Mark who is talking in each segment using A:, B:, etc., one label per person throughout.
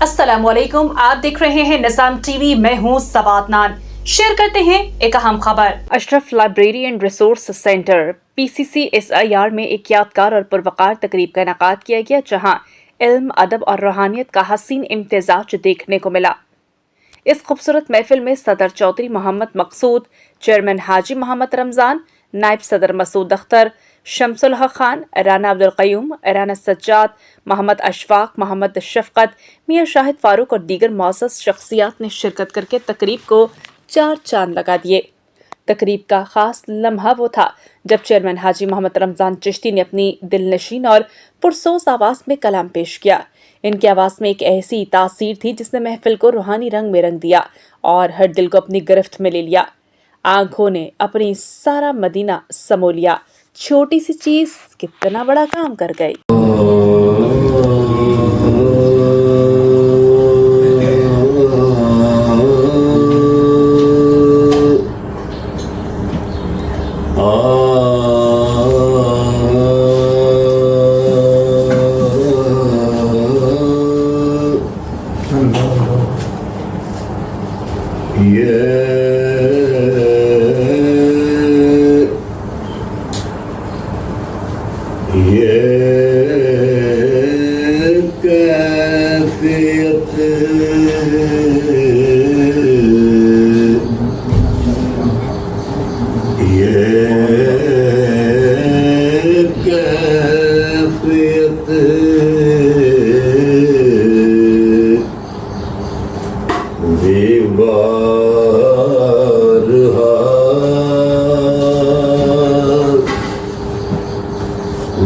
A: अस्सलामुअलैकुम, आप देख रहे हैं निज़ाम टीवी। मैं हूं सबात नान। शेयर करते हैं एक अहम खबर। Ashraf library and resource centre PCCSIR में एक यादगार और पुरवकार तकरीब का इनेकाद किया गया, जहां इल्म, अदब और रूहानियत का हसीन इम्तिजाज देखने को मिला। इस खूबसूरत महफिल में सदर चौधरी मोहम्मद मकसूद, चेयरमैन हाजी मोहम्मद रमजान, नायब सदर मसूद अख्तर, शमसुल हक खान, राना अब्दुल क़य्यूम, राना सज्जाद, मोहम्मद अशफाक, मोहम्मद शफकत, मियां शाहिद फारूक और दीगर मुअज़्ज़ज़ शख्सियात ने शिरकत करके तकरीब को चार चांद लगा दिए। तकरीब का खास लम्हा वो था जब चेयरमैन हाजी मोहम्मद रमजान चिश्ती ने अपनी दिलनशीन और पुरसोस आवाज़ में कलाम पेश किया। इनकी आवाज़ में एक ऐसी तासीर थी जिसने महफिल को रूहानी रंग में रंग दिया और हर दिल को अपनी गिरफ्त में ले लिया। आंखों ने अपनी सारा मदीना समो लिया। छोटी सी चीज कितना बड़ा काम कर गई।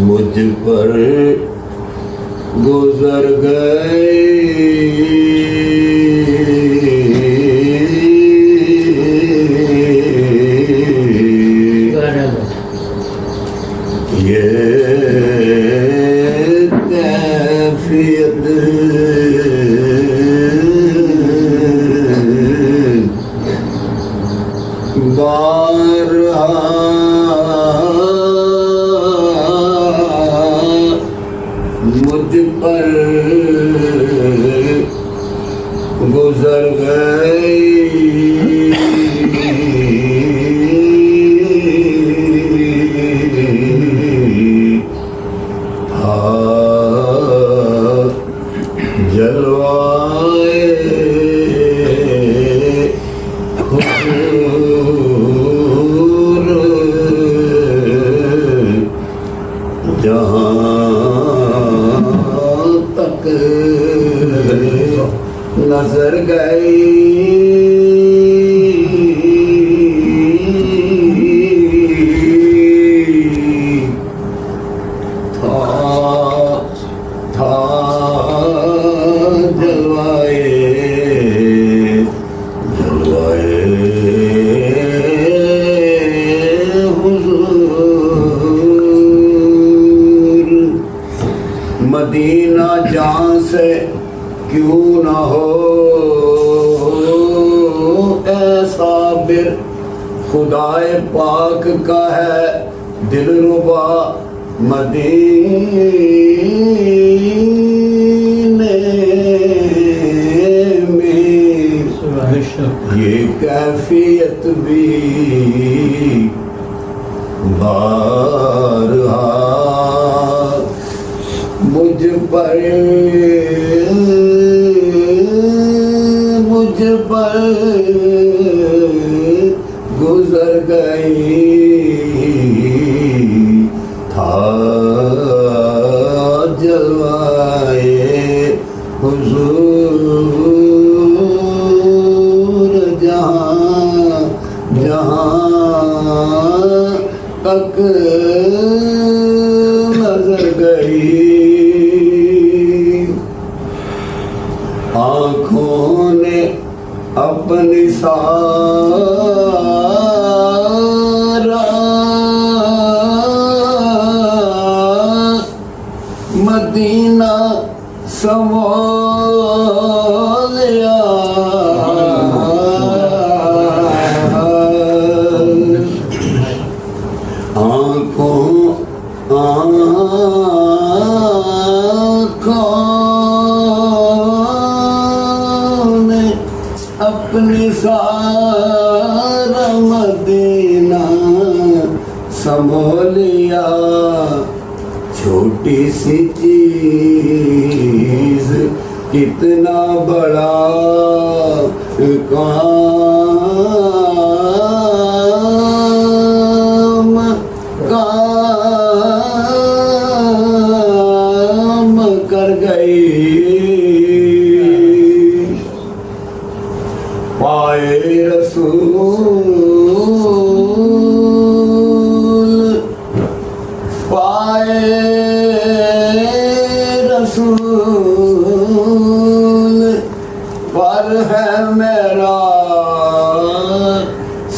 B: मुझ पर गुजर गई, ये कैफियत बारहा मुझ पर गुजर गई। जलवाए हुजूर जहाँ तक नजर गई, था जलवाए हुजूर। मदीना जहाँ से क्यों न हो ऐसा बिर खुदाए पाक का है दिलरुबा मदीने में। ये कैफियत भी बारहा मुझ पर गुजर गई। था जलवाए हुजूर जहाँ तक नजर गई। आँखों ने अपनी सारा मदीना समो लिया। आँखों अपनी सारा मदीना संभोलिया, छोटी सी चीज कितना बड़ा काम कर गई। पाए रसूल, पाए रसूल पर है मेरा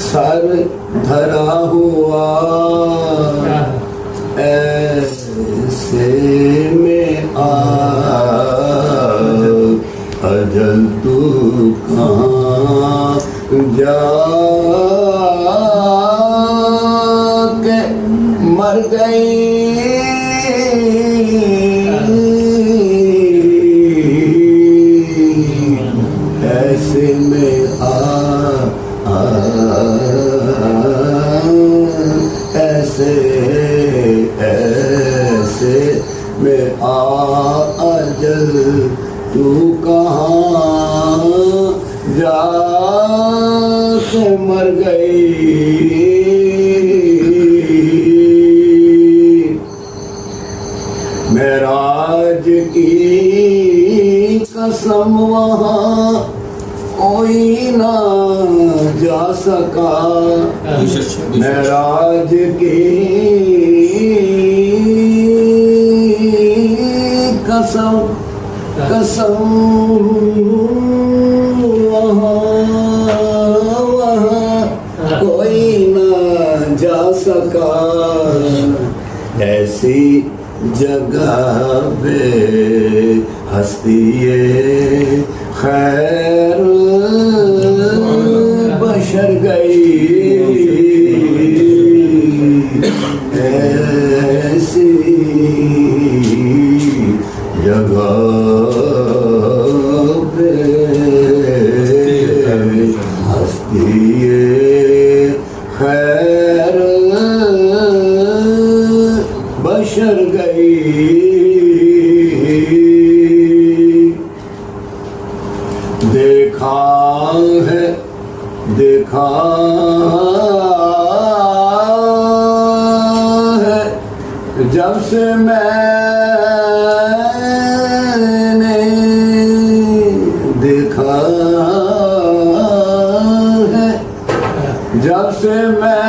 B: सर धरा हुआ, ऐसे में अजल तू कहाँ जाके मर गई। ऐसे में ऐसे में अजल तू कहाँ जाके मर गई। मेराज की कसम वहाँ कोई ना जा सका, मेराज की कसम कसम वहाँ कोई ना जा सका। ऐसी जगह पे हस्तिए खैर बशर गई। ऐसी जगह पे हस्तिए खैर बशर गई। देखा है देखा है जब से मैंने देखा है, जब से मैंने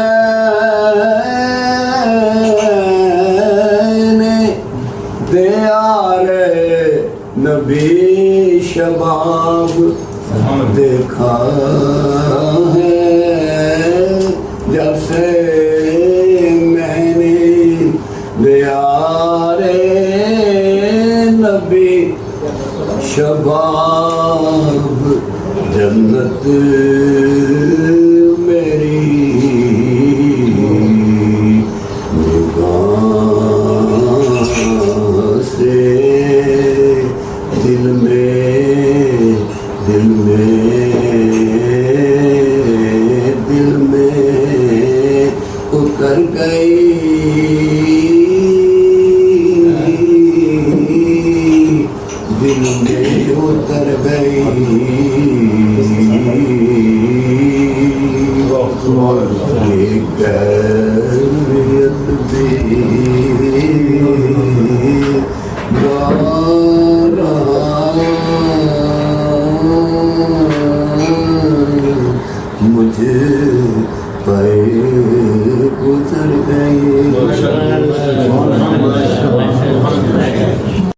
B: दियारे नबी शबाब देखा है, जब से मैंने दियारे नबी शबाब जन्नत मेरी निगाह से दिल में उतर गई। दिल में उतर गई। कैफियत भी गा रहा मुझे पे गुजर गई।